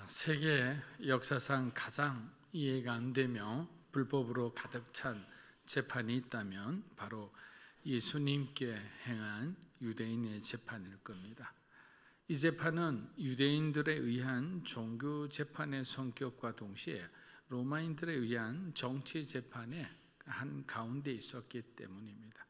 세계 역사상 가장 이해가 안 되며 불법으로 가득 찬 재판이 있다면 바로 예수님께 행한 유대인의 재판일 겁니다. 이 재판은 유대인들에 의한 종교 재판의 성격과 동시에 로마인들에 의한 정치 재판의 한 가운데 있었기 때문입니다.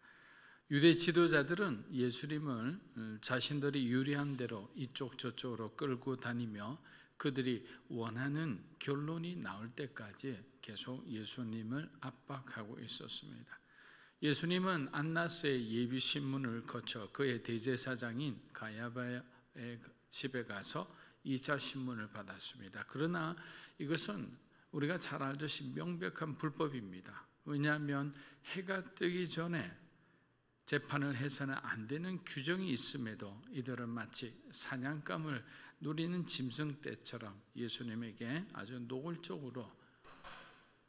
유대 지도자들은 예수님을 자신들이 유리한 대로 이쪽 저쪽으로 끌고 다니며 그들이 원하는 결론이 나올 때까지 계속 예수님을 압박하고 있었습니다. 예수님은 안나스의 예비 신문을 거쳐 그의 대제사장인 가야바의 집에 가서 2차 신문을 받았습니다. 그러나 이것은 우리가 잘 알듯이 명백한 불법입니다. 왜냐하면 해가 뜨기 전에 재판을 해서는 안 되는 규정이 있음에도 이들은 마치 사냥감을 누리는 짐승떼처럼 예수님에게 아주 노골적으로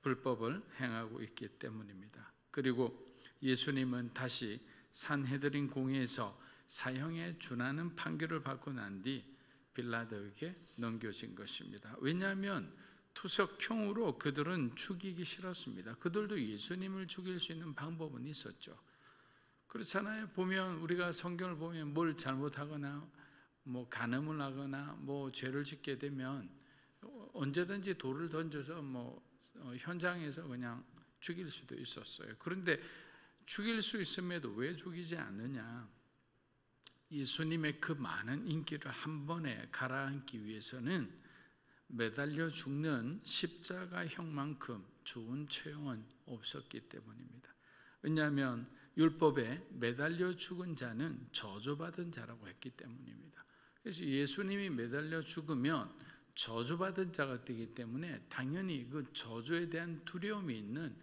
불법을 행하고 있기 때문입니다. 그리고 예수님은 다시 산헤드린 공회에서 사형에 준하는 판결을 받고 난 뒤 빌라도에게 넘겨진 것입니다. 왜냐하면 투석형으로 그들은 죽이기 싫었습니다. 그들도 예수님을 죽일 수 있는 방법은 있었죠. 그렇잖아요. 보면 우리가 성경을 보면 뭘 잘못하거나 간음을 하거나 죄를 짓게 되면 언제든지 돌을 던져서 현장에서 그냥 죽일 수도 있었어요. 그런데 죽일 수 있음에도 왜 죽이지 않느냐? 예수님의 그 많은 인기를 한 번에 가라앉기 위해서는 매달려 죽는 십자가형만큼 좋은 처형은 없었기 때문입니다. 왜냐하면 율법에 매달려 죽은 자는 저주받은 자라고 했기 때문입니다. 그래서 예수님이 매달려 죽으면 저주받은 자가 되기 때문에 당연히 그 저주에 대한 두려움이 있는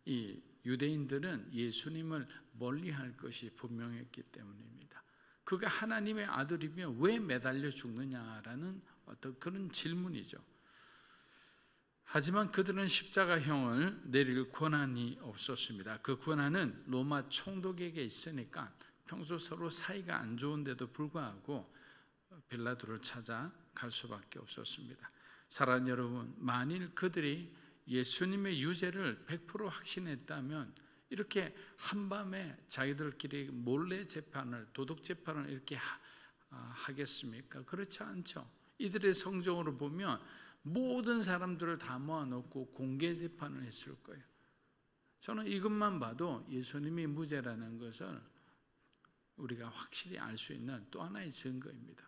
이 유대인들은 예수님을 멀리할 것이 분명했기 때문입니다. 그가 하나님의 아들이면 왜 매달려 죽느냐라는 어떤 그런 질문이죠. 하지만 그들은 십자가형을 내릴 권한이 없었습니다. 그 권한은 로마 총독에게 있으니까 평소 서로 사이가 안 좋은데도 불구하고 빌라도를 찾아갈 수밖에 없었습니다. 사랑하는 여러분, 만일 그들이 예수님의 유죄를 100% 확신했다면 이렇게 한밤에 자기들끼리 몰래 재판을, 도덕 재판을 이렇게 하겠습니까? 그렇지 않죠. 이들의 성정으로 보면 모든 사람들을 다 모아놓고 공개 재판을 했을 거예요. 저는 이것만 봐도 예수님이 무죄라는 것을 우리가 확실히 알 수 있는 또 하나의 증거입니다.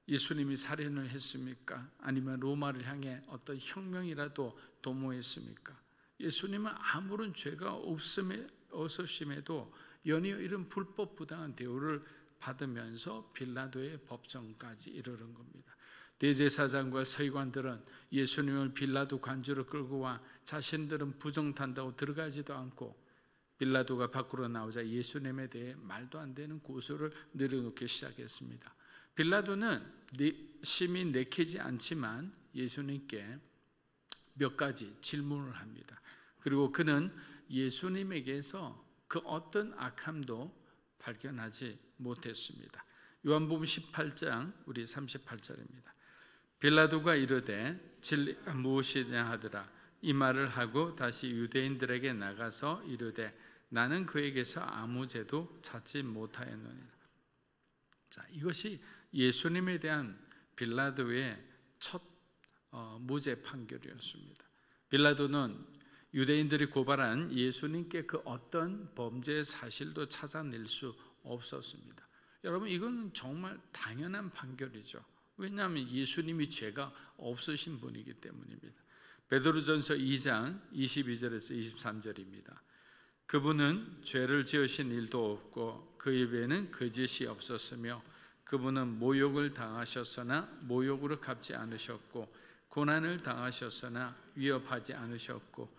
예수님이 살인을 했습니까? 아니면 로마를 향해 어떤 혁명이라도 도모했습니까? 예수님은 아무런 죄가 없으심에도 연이어 이런 불법 부당한 대우를 받으면서 빌라도의 법정까지 이르는 겁니다. 대제사장과 서기관들은 예수님을 빌라도 관주로 끌고 와 자신들은 부정탄다고 들어가지도 않고 빌라도가 밖으로 나오자 예수님에 대해 말도 안 되는 고소를 내려놓기 시작했습니다. 빌라도는 심히 내키지 않지만 예수님께 몇 가지 질문을 합니다. 그리고 그는 예수님에게서 그 어떤 악함도 발견하지 못했습니다. 요한복음 18장 우리 38절입니다. 빌라도가 이르되 진리가 무엇이냐 하더라. 이 말을 하고 다시 유대인들에게 나가서 이르되 나는 그에게서 아무 죄도 찾지 못하였느니라. 자, 이것이 예수님에 대한 빌라도의 첫 무죄 판결이었습니다. 빌라도는 유대인들이 고발한 예수님께 그 어떤 범죄의 사실도 찾아낼 수 없었습니다. 여러분, 이건 정말 당연한 판결이죠. 왜냐하면 예수님이 죄가 없으신 분이기 때문입니다. 베드로전서 2장 22절에서 23절입니다. 그분은 죄를 지으신 일도 없고 그 입에는 거짓이 없었으며 그분은 모욕을 당하셨으나 모욕으로 갚지 않으셨고 고난을 당하셨으나 위협하지 않으셨고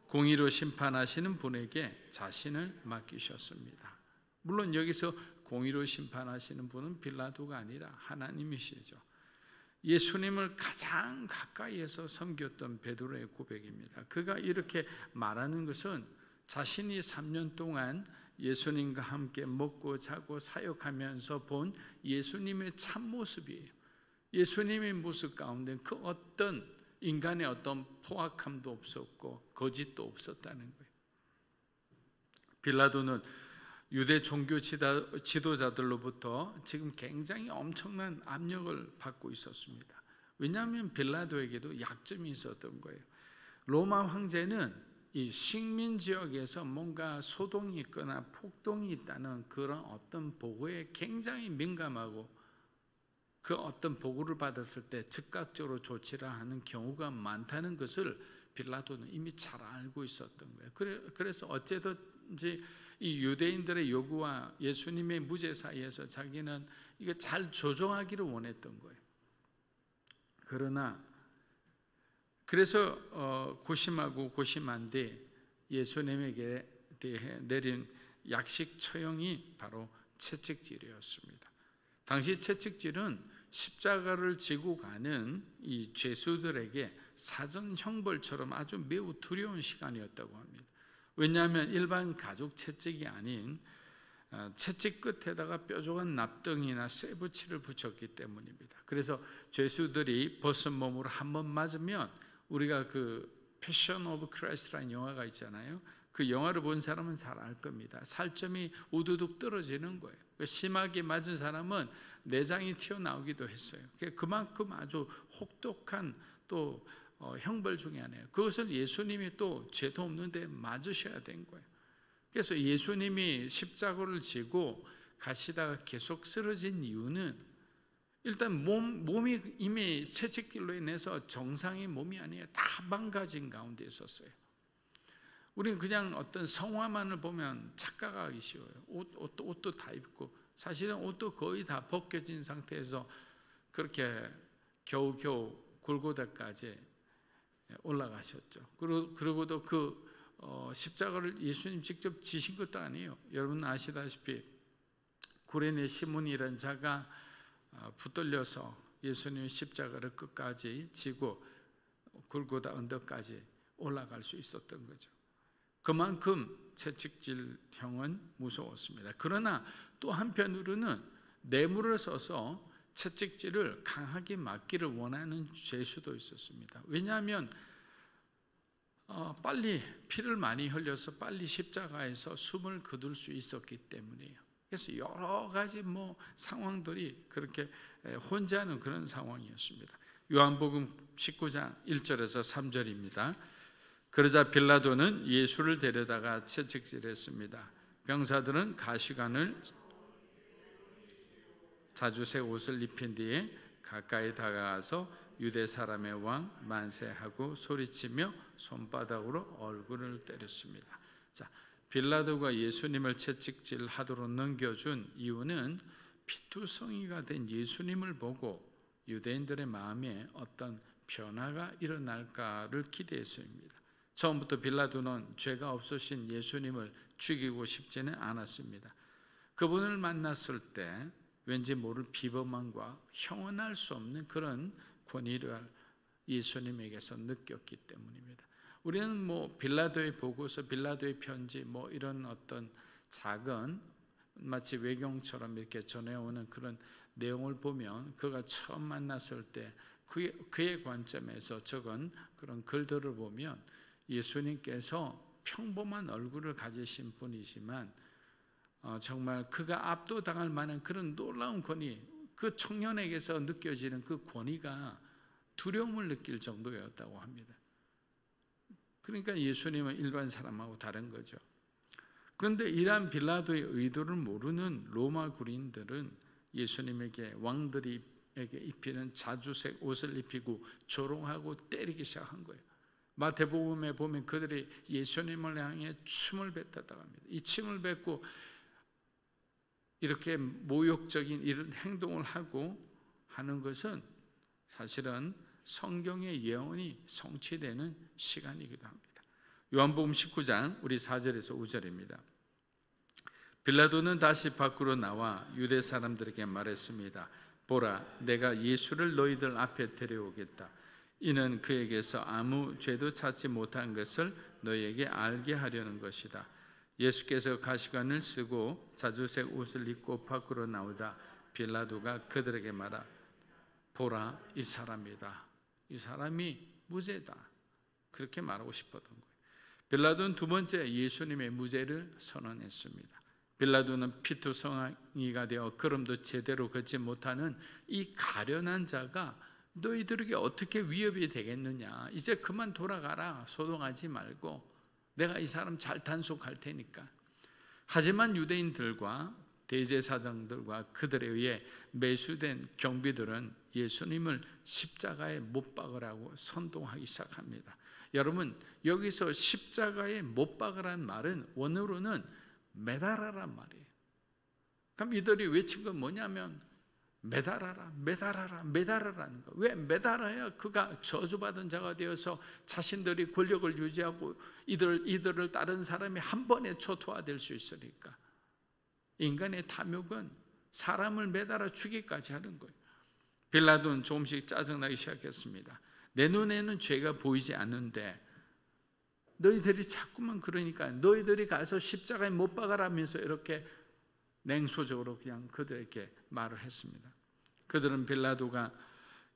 공의로 심판하시는 분에게 자신을 맡기셨습니다. 물론 여기서 공의로 심판하시는 분은 빌라도가 아니라 하나님이시죠. 예수님을 가장 가까이에서 섬겼던 베드로의 고백입니다. 그가 이렇게 말하는 것은 자신이 3년 동안 예수님과 함께 먹고 자고 사역하면서 본 예수님의 참모습이에요. 예수님의 모습 가운데 그 어떤 인간의 어떤 포악함도 없었고 거짓도 없었다는 거예요. 빌라도는 유대 종교 지도자들로부터 지금 굉장히 엄청난 압력을 받고 있었습니다. 왜냐하면 빌라도에게도 약점이 있었던 거예요. 로마 황제는 이 식민 지역에서 뭔가 소동이 있거나 폭동이 있다는 그런 어떤 보고에 굉장히 민감하고 그 어떤 보고를 받았을 때 즉각적으로 조치를 하는 경우가 많다는 것을 빌라도는 이미 잘 알고 있었던 거예요. 그래서 어쨌든지 이 유대인들의 요구와 예수님의 무죄 사이에서 자기는 이거 잘 조정하기를 원했던 거예요. 그래서 고심하고 고심한데 예수님에게 대해 내린 약식 처형이 바로 채찍질이었습니다. 당시 채찍질은 십자가를 지고 가는 이 죄수들에게 사전 형벌처럼 아주 매우 두려운 시간이었다고 합니다. 왜냐하면 일반 가죽 채찍이 아닌 채찍 끝에다가 뾰족한 납등이나 쇠붙이를 붙였기 때문입니다. 그래서 죄수들이 벗은 몸으로 한번 맞으면, 우리가 그 패션 오브 크라이스트라는 영화가 있잖아요. 그 영화를 본 사람은 잘 알 겁니다. 살점이 우두둑 떨어지는 거예요. 심하게 맞은 사람은 내장이 튀어나오기도 했어요. 그만큼 아주 혹독한 또 형벌 중에 하나예요. 그것을 예수님이 또 죄도 없는데 맞으셔야 된 거예요. 그래서 예수님이 십자가를 지고 가시다가 계속 쓰러진 이유는 일단 몸이 이미 채찍질로 인해서 정상의 몸이 아니에요. 다 망가진 가운데 있었어요. 우리는 그냥 어떤 성화만을 보면 착각하기 쉬워요. 옷도 다 입고, 사실은 옷도 거의 다 벗겨진 상태에서 그렇게 겨우겨우 골고다까지 올라가셨죠. 그러고도 그 십자가를 예수님 직접 지신 것도 아니에요. 여러분 아시다시피 구레네 시몬이라는 자가 붙들려서 예수님의 십자가를 끝까지 지고 골고다 언덕까지 올라갈 수 있었던 거죠. 그만큼 채찍질형은 무서웠습니다. 그러나 또 한편으로는 뇌물을 써서 채찍질을 강하게 맞기를 원하는 죄수도 있었습니다. 왜냐하면 빨리 피를 많이 흘려서 빨리 십자가에서 숨을 거둘 수 있었기 때문이에요. 그래서 여러 가지 상황들이 그렇게 혼재하는 그런 상황이었습니다. 요한복음 19장 1절에서 3절입니다. 그러자 빌라도는 예수를 데려다가 채찍질했습니다. 병사들은 가시관을 자주색 옷을 입힌 뒤에 가까이 다가가서 유대 사람의 왕 만세하고 소리치며 손바닥으로 얼굴을 때렸습니다. 자, 빌라도가 예수님을 채찍질하도록 넘겨준 이유는 피투성이가 된 예수님을 보고 유대인들의 마음에 어떤 변화가 일어날까를 기대했습니다. 처음부터 빌라도는 죄가 없으신 예수님을 죽이고 싶지는 않았습니다. 그분을 만났을 때 왠지 모를 비범함과 형언할 수 없는 그런 권위를 예수님에게서 느꼈기 때문입니다. 우리는 빌라도의 보고서, 빌라도의 편지 이런 어떤 작은 마치 외경처럼 이렇게 전해오는 그런 내용을 보면 그가 처음 만났을 때 그의 관점에서 적은 그런 글들을 보면 예수님께서 평범한 얼굴을 가지신 분이지만 정말 그가 압도당할 만한 그런 놀라운 권위, 그 청년에게서 느껴지는 그 권위가 두려움을 느낄 정도였다고 합니다. 그러니까 예수님은 일반 사람하고 다른 거죠. 그런데 이러한 빌라도의 의도를 모르는 로마 군인들은 예수님에게 왕들에게 입히는 자주색 옷을 입히고 조롱하고 때리기 시작한 거예요. 마태복음에 보면 그들이 예수님을 향해 침을 뱉었다고 합니다. 이 침을 뱉고 이렇게 모욕적인 이런 행동을 하고 하는 것은 사실은 성경의 예언이 성취되는 시간이기도 합니다. 요한복음 19장 우리 4절에서 5절입니다. 빌라도는 다시 밖으로 나와 유대 사람들에게 말했습니다. 보라, 내가 예수를 너희들 앞에 데려오겠다. 이는 그에게서 아무 죄도 찾지 못한 것을 너희에게 알게 하려는 것이다. 예수께서 가시관을 쓰고 자주색 옷을 입고 밖으로 나오자 빌라도가 그들에게 말하, 보라, 이 사람이다. 이 사람이 무죄다. 그렇게 말하고 싶었던 거예요. 빌라도는 두 번째 예수님의 무죄를 선언했습니다. 빌라도는 피투성이가 되어 걸음도 제대로 걷지 못하는 이 가련한 자가 너희들에게 어떻게 위협이 되겠느냐. 이제 그만 돌아가라. 소동하지 말고 내가 이 사람 잘 단속할 테니까. 하지만 유대인들과 대제사장들과 그들에 의해 매수된 경비들은 예수님을 십자가에 못 박으라고 선동하기 시작합니다. 여러분, 여기서 십자가에 못 박으라는 말은 원어로는 매달아란 말이에요. 그럼 이들이 외친 건 뭐냐면 매달아라, 매달아라, 매달아라는 거. 왜 매달아야 그가 저주받은 자가 되어서 자신들이 권력을 유지하고 이들을 다른 사람이 한 번에 초토화될 수 있으니까. 인간의 탐욕은 사람을 매달아 죽이기까지 하는 거예요. 빌라도는 조금씩 짜증나기 시작했습니다. 내 눈에는 죄가 보이지 않는데 너희들이 자꾸만 그러니까 너희들이 가서 십자가에 못 박아라면서 이렇게 냉소적으로 그냥 그들에게 말을 했습니다. 그들은 빌라도가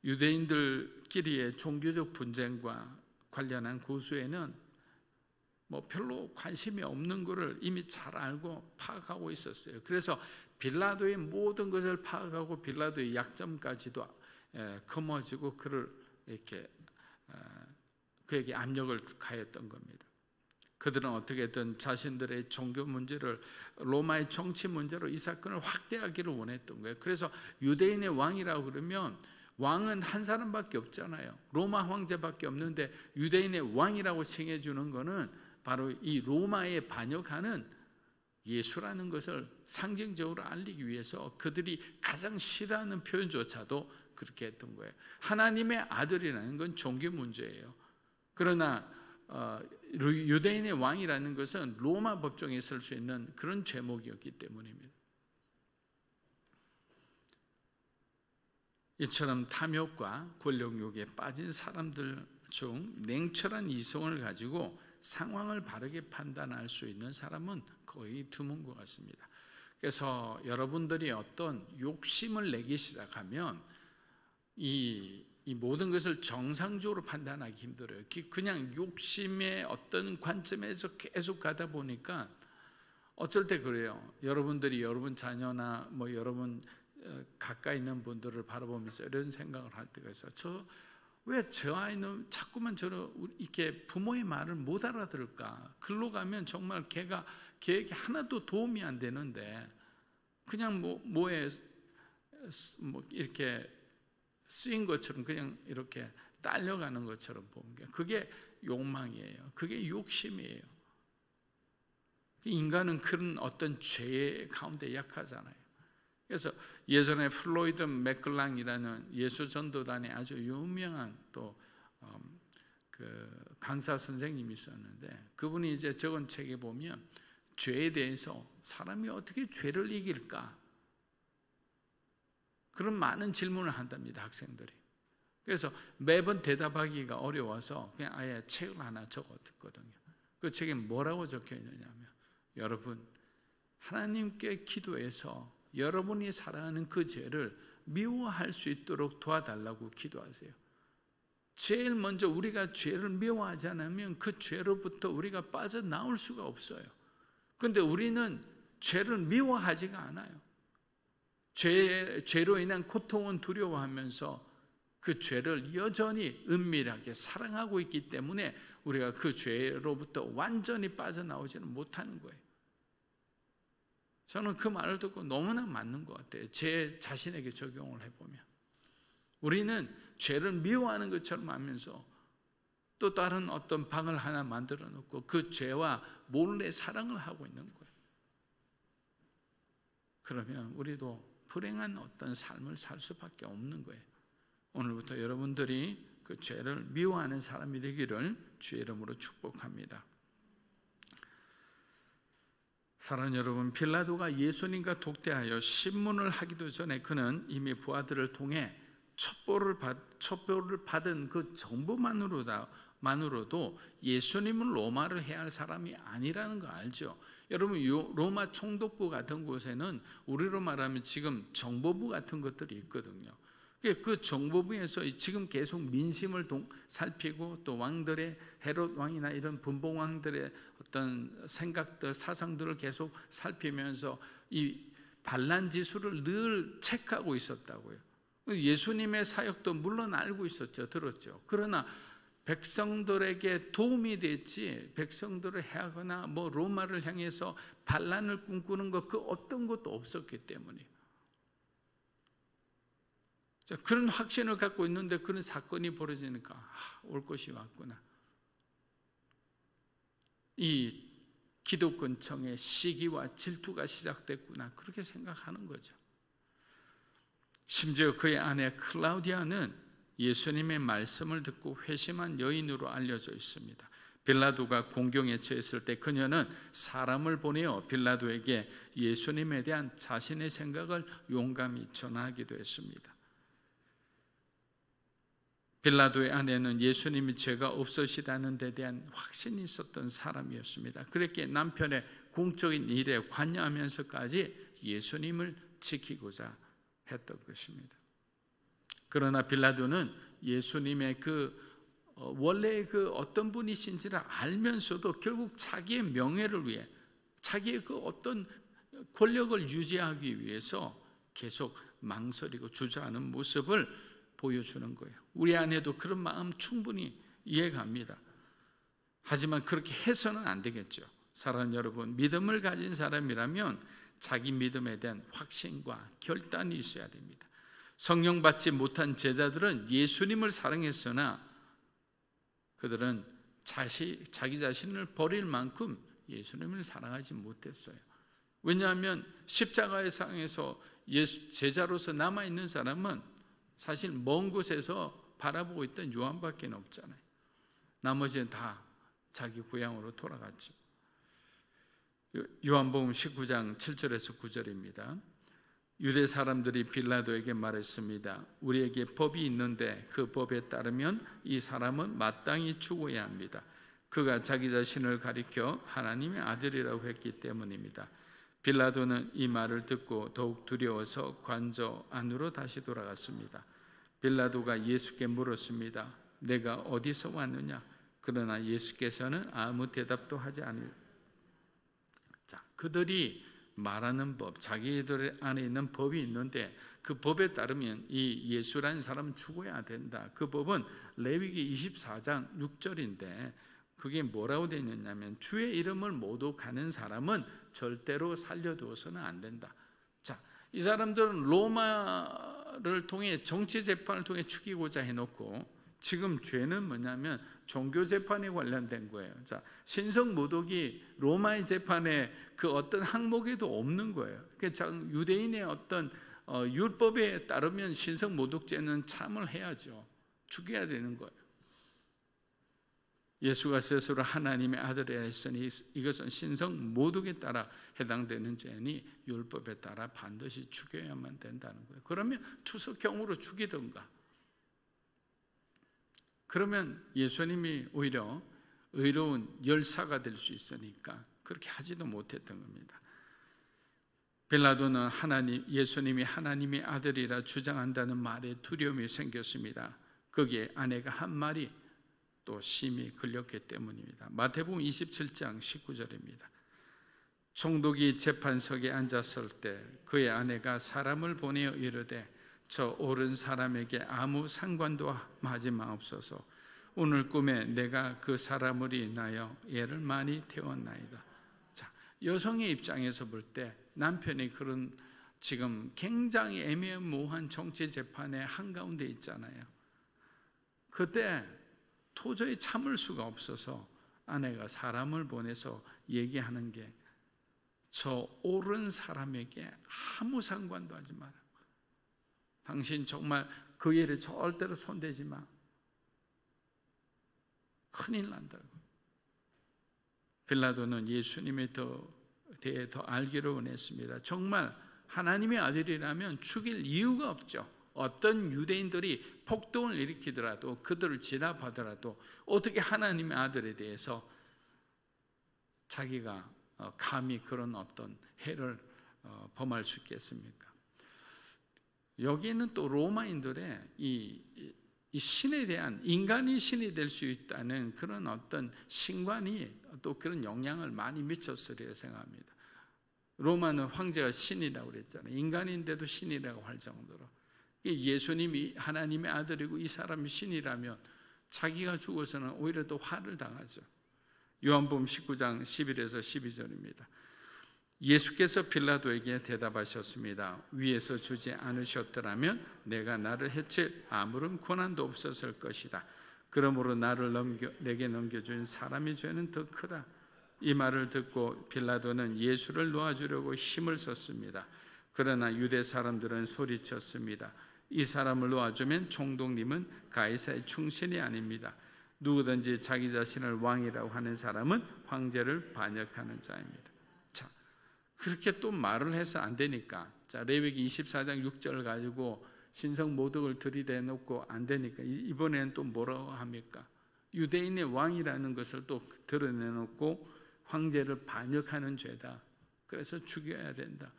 유대인들끼리의 종교적 분쟁과 관련한 고소에는 별로 관심이 없는 것을 이미 잘 알고 파악하고 있었어요. 그래서 빌라도의 모든 것을 파악하고 빌라도의 약점까지도 거머쥐고 그를 이렇게 그에게 압력을 가했던 겁니다. 그들은 어떻게든 자신들의 종교 문제를 로마의 정치 문제로 이 사건을 확대하기를 원했던 거예요. 그래서 유대인의 왕이라고 그러면 왕은 한 사람밖에 없잖아요. 로마 황제밖에 없는데 유대인의 왕이라고 칭해 주는 거는 바로 이 로마에 반역하는 예수라는 것을 상징적으로 알리기 위해서 그들이 가장 싫어하는 표현조차도 그렇게 했던 거예요. 하나님의 아들이라는 건 종교 문제예요. 그러나 유대인의 왕이라는 것은 로마 법정에 쓸 수 있는 그런 죄목이었기 때문입니다. 이처럼 탐욕과 권력욕에 빠진 사람들 중 냉철한 이성을 가지고 상황을 바르게 판단할 수 있는 사람은 거의 드문 것 같습니다. 그래서 여러분들이 어떤 욕심을 내기 시작하면 이 모든 것을 정상적으로 판단하기 힘들어요. 그냥 욕심의 어떤 관점에서 계속 가다 보니까 어쩔 때 그래요. 여러분들이 여러분 자녀나 여러분 가까이 있는 분들을 바라보면서 이런 생각을 할 때가 있어요. 왜 저 아이는 자꾸만 이렇게 부모의 말을 못 알아들을까? 글로 가면 정말 걔에게 하나도 도움이 안 되는데 그냥 뭐에 이렇게 쓰인 것처럼 그냥 이렇게 딸려가는 것처럼 보는 게 그게 욕망이에요. 그게 욕심이에요. 인간은 그런 어떤 죄 가운데 약하잖아요. 그래서 예전에 플로이드 맥클랑이라는 예수 전도단의 아주 유명한 또 강사 선생님이 있었는데 그분이 이제 적은 책에 보면 죄에 대해서 사람이 어떻게 죄를 이길까? 그런 많은 질문을 한답니다, 학생들이. 그래서 매번 대답하기가 어려워서 그냥 아예 책을 하나 적었거든요. 그 책에 뭐라고 적혀 있느냐면 여러분, 하나님께 기도해서 여러분이 살아가는 그 죄를 미워할 수 있도록 도와달라고 기도하세요. 제일 먼저 우리가 죄를 미워하지 않으면 그 죄로부터 우리가 빠져나올 수가 없어요. 그런데 우리는 죄를 미워하지가 않아요. 죄로 인한 고통은 두려워하면서 그 죄를 여전히 은밀하게 사랑하고 있기 때문에 우리가 그 죄로부터 완전히 빠져나오지는 못하는 거예요. 저는 그 말을 듣고 너무나 맞는 것 같아요. 제 자신에게 적용을 해보면 우리는 죄를 미워하는 것처럼 하면서 또 다른 어떤 방을 하나 만들어 놓고 그 죄와 몰래 사랑을 하고 있는 거예요. 그러면 우리도 불행한 어떤 삶을 살 수밖에 없는 거예요. 오늘부터 여러분들이 그 죄를 미워하는 사람이 되기를 주의 이름으로 축복합니다. 사랑하는 여러분, 빌라도가 예수님과 독대하여 신문을 하기도 전에 그는 이미 부하들을 통해 첩보를 받은 그 정보만으로도 예수님은 로마를 해야 할 사람이 아니라는 거 알죠? 여러분, 로마 총독부 같은 곳에는 우리로 말하면 지금 정보부 같은 것들이 있거든요. 그 정보부에서 지금 계속 민심을 살피고 또 왕들의 헤롯 왕이나 이런 분봉 왕들의 어떤 생각들, 사상들을 계속 살피면서 이 반란 지수를 늘 체크하고 있었다고요. 예수님의 사역도 물론 알고 있었죠. 들었죠. 그러나 백성들에게 도움이 됐지 백성들을 해하거나 뭐 로마를 향해서 반란을 꿈꾸는 것 그 어떤 것도 없었기 때문이에요. 자, 그런 확신을 갖고 있는데 그런 사건이 벌어지니까 올 것이 왔구나. 이 기독권청의 시기와 질투가 시작됐구나. 그렇게 생각하는 거죠. 심지어 그의 아내 클라우디아는 예수님의 말씀을 듣고 회심한 여인으로 알려져 있습니다. 빌라도가 공경에 처했을 때 그녀는 사람을 보내어 빌라도에게 예수님에 대한 자신의 생각을 용감히 전하기도 했습니다. 빌라도의 아내는 예수님이 죄가 없으시다는 데 대한 확신이 있었던 사람이었습니다. 그렇게 남편의 궁적인 일에 관여하면서까지 예수님을 지키고자 했던 것입니다. 그러나 빌라도는 예수님의 원래 어떤 분이신지를 알면서도 결국 자기의 명예를 위해 자기의 어떤 권력을 유지하기 위해서 계속 망설이고 주저하는 모습을 보여주는 거예요. 우리 안에도 그런 마음 충분히 이해갑니다. 하지만 그렇게 해서는 안 되겠죠. 사랑하는 여러분, 믿음을 가진 사람이라면 자기 믿음에 대한 확신과 결단이 있어야 됩니다. 성령 받지 못한 제자들은 예수님을 사랑했으나 그들은 자기 자신을 버릴 만큼 예수님을 사랑하지 못했어요. 왜냐하면 십자가의 상에서 제자로서 남아있는 사람은 사실 먼 곳에서 바라보고 있던 요한밖에 없잖아요. 나머지는 다 자기 고향으로 돌아갔죠. 요한복음 19장 7절에서 9절입니다. 유대 사람들이 빌라도에게 말했습니다. 우리에게 법이 있는데 그 법에 따르면 이 사람은 마땅히 죽어야 합니다. 그가 자기 자신을 가리켜 하나님의 아들이라고 했기 때문입니다. 빌라도는 이 말을 듣고 더욱 두려워서 관저 안으로 다시 돌아갔습니다. 빌라도가 예수께 물었습니다. 내가 어디서 왔느냐? 그러나 예수께서는 아무 대답도 하지 않으셨습니다. 자, 그들이 말하는 법, 자기들 안에 있는 법이 있는데 그 법에 따르면 이 예수라는 사람은 죽어야 된다. 그 법은 레위기 24장 6절인데 그게 뭐라고 되어 있냐면 주의 이름을 모독하는 사람은 절대로 살려두어서는 안 된다. 자, 이 사람들은 로마를 통해 정치 재판을 통해 죽이고자 해놓고 지금 죄는 뭐냐면 종교 재판에 관련된 거예요. 자, 신성 모독이 로마의 재판에 그 어떤 항목에도 없는 거예요. 그러니까 유대인의 어떤 율법에 따르면 신성 모독죄는 참을 해야죠. 죽여야 되는 거예요. 예수가 스스로 하나님의 아들이라 했으니 이것은 신성 모독에 따라 해당되는 죄니 율법에 따라 반드시 죽여야만 된다는 거예요. 그러면 투석형으로 죽이든가. 그러면 예수님이 오히려 의로운 열사가 될 수 있으니까 그렇게 하지도 못했던 겁니다. 빌라도는 예수님이 하나님의 아들이라 주장한다는 말에 두려움이 생겼습니다. 거기에 아내가 한 말이 또 심히 걸렸기 때문입니다. 마태복음 27장 19절입니다. 총독이 재판석에 앉았을 때 그의 아내가 사람을 보내어 이르되 저 옳은 사람에게 아무 상관도 하지 마옵소서. 오늘 꿈에 내가 그 사람을 인하여 애를 많이 태웠나이다. 자, 여성의 입장에서 볼 때 남편이 그런 지금 굉장히 애매모호한 정치 재판의 한가운데 있잖아요. 그때 도저히 참을 수가 없어서 아내가 사람을 보내서 얘기하는 게 저 옳은 사람에게 아무 상관도 하지 마라. 당신 정말 그 일에 절대로 손대지 마. 큰일 난다고. 빌라도는 예수님에 대해 더 알기를 원했습니다. 정말 하나님의 아들이라면 죽일 이유가 없죠. 어떤 유대인들이 폭동을 일으키더라도 그들을 진압하더라도 어떻게 하나님의 아들에 대해서 자기가 감히 그런 어떤 해를 범할 수 있겠습니까? 여기에는 또 로마인들의 이 신에 대한, 인간이 신이 될 수 있다는 그런 어떤 신관이 또 그런 영향을 많이 미쳤으리라 생각합니다. 로마는 황제가 신이라고 그랬잖아요. 인간인데도 신이라고 할 정도로. 예수님이 하나님의 아들이고 이 사람이 신이라면 자기가 죽어서는 오히려 더 화를 당하죠. 요한복음 19장 11에서 12절입니다. 예수께서 빌라도에게 대답하셨습니다. 위에서 주지 않으셨더라면 내가 나를 해칠 아무런 권한도 없었을 것이다. 그러므로 나를 내게 넘겨준 사람의 죄는 더 크다. 이 말을 듣고 빌라도는 예수를 놓아주려고 힘을 썼습니다. 그러나 유대 사람들은 소리쳤습니다. 이 사람을 놓아주면 총독님은 가이사의 충신이 아닙니다. 누구든지 자기 자신을 왕이라고 하는 사람은 황제를 반역하는 자입니다. 자, 그렇게 또 말을 해서 안 되니까, 자, 레위기 24장 6절 가지고 신성 모독을 들이대놓고 안 되니까 이번에는 또 뭐라고 합니까? 유대인의 왕이라는 것을 또 드러내놓고 황제를 반역하는 죄다. 그래서 죽여야 된다.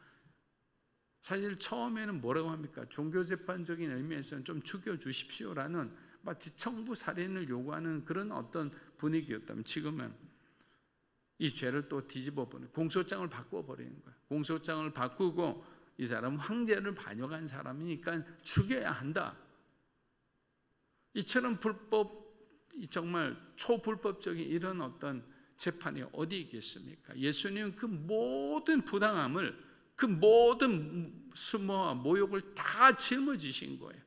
사실 처음에는 뭐라고 합니까? 종교재판적인 의미에서는 좀 죽여주십시오라는 마치 청부 살인을 요구하는 그런 어떤 분위기였다면, 지금은 이 죄를 또 뒤집어버리는, 공소장을 바꿔버리는 거예요. 공소장을 바꾸고 이 사람은 황제를 반역한 사람이니까 죽여야 한다. 이처럼 정말 초불법적인 이런 어떤 재판이 어디 있겠습니까? 예수님은 그 모든 부당함을, 그 모든 수모와 모욕을 다 짊어지신 거예요.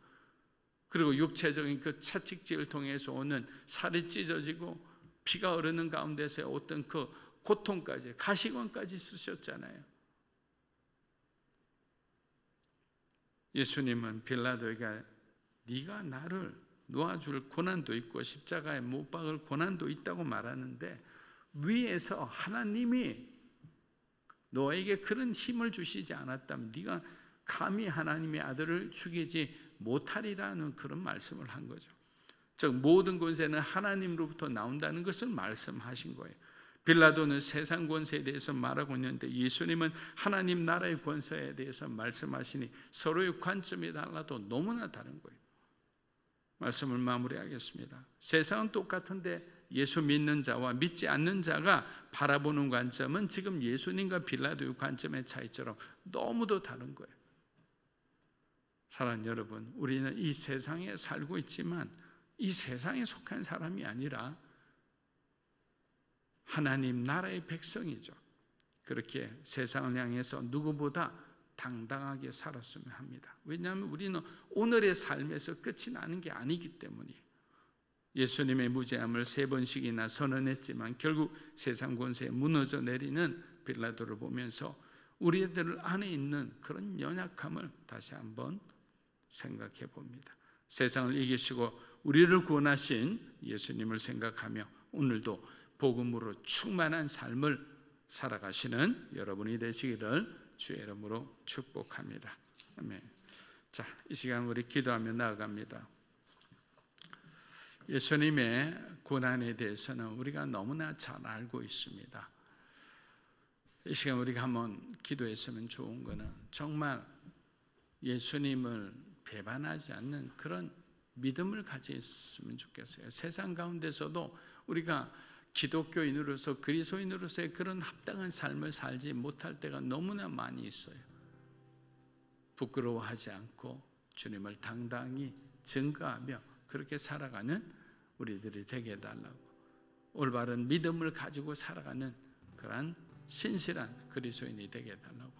그리고 육체적인 그 채찍질을 통해서 오는 살이 찢어지고 피가 흐르는 가운데서 어떤 그 고통까지, 가시관까지 쓰셨잖아요. 예수님은 빌라도에게 네가 나를 놓아줄 고난도 있고 십자가에 못 박을 고난도 있다고 말하는데, 위에서 하나님이 너에게 그런 힘을 주시지 않았다면 네가 감히 하나님의 아들을 죽이지 못하리라는 그런 말씀을 한 거죠. 즉 모든 권세는 하나님으로부터 나온다는 것을 말씀하신 거예요. 빌라도는 세상 권세에 대해서 말하고 있는데 예수님은 하나님 나라의 권세에 대해서 말씀하시니 서로의 관점이 달라도 너무나 다른 거예요. 말씀을 마무리하겠습니다. 세상은 똑같은데 예수 믿는 자와 믿지 않는 자가 바라보는 관점은 지금 예수님과 빌라도의 관점의 차이처럼 너무도 다른 거예요. 사랑하는 여러분, 우리는 이 세상에 살고 있지만 이 세상에 속한 사람이 아니라 하나님 나라의 백성이죠. 그렇게 세상을 향해서 누구보다 당당하게 살았으면 합니다. 왜냐하면 우리는 오늘의 삶에서 끝이 나는 게 아니기 때문이에요. 예수님의 무죄함을 3번씩이나 선언했지만 결국 세상 권세에 무너져 내리는 빌라도를 보면서 우리들 안에 있는 그런 연약함을 다시 한번 생각해 봅니다. 세상을 이기시고 우리를 구원하신 예수님을 생각하며 오늘도 복음으로 충만한 삶을 살아가시는 여러분이 되시기를 주의 이름으로 축복합니다. 아멘. 자, 이 시간 우리 기도하며 나아갑니다. 예수님의 고난에 대해서는 우리가 너무나 잘 알고 있습니다. 이 시간 우리가 한번 기도했으면 좋은 것은 정말 예수님을 배반하지 않는 그런 믿음을 가졌으면 좋겠어요. 세상 가운데서도 우리가 기독교인으로서 그리스도인으로서의 그런 합당한 삶을 살지 못할 때가 너무나 많이 있어요. 부끄러워하지 않고 주님을 당당히 증거하며 그렇게 살아가는 우리들이 되게 해달라고, 올바른 믿음을 가지고 살아가는 그런 신실한 그리스도인이 되게 해달라고,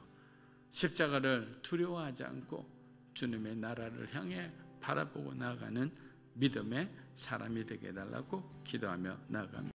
십자가를 두려워하지 않고 주님의 나라를 향해 바라보고 나아가는 믿음의 사람이 되게 해달라고 기도하며 나아갑니다.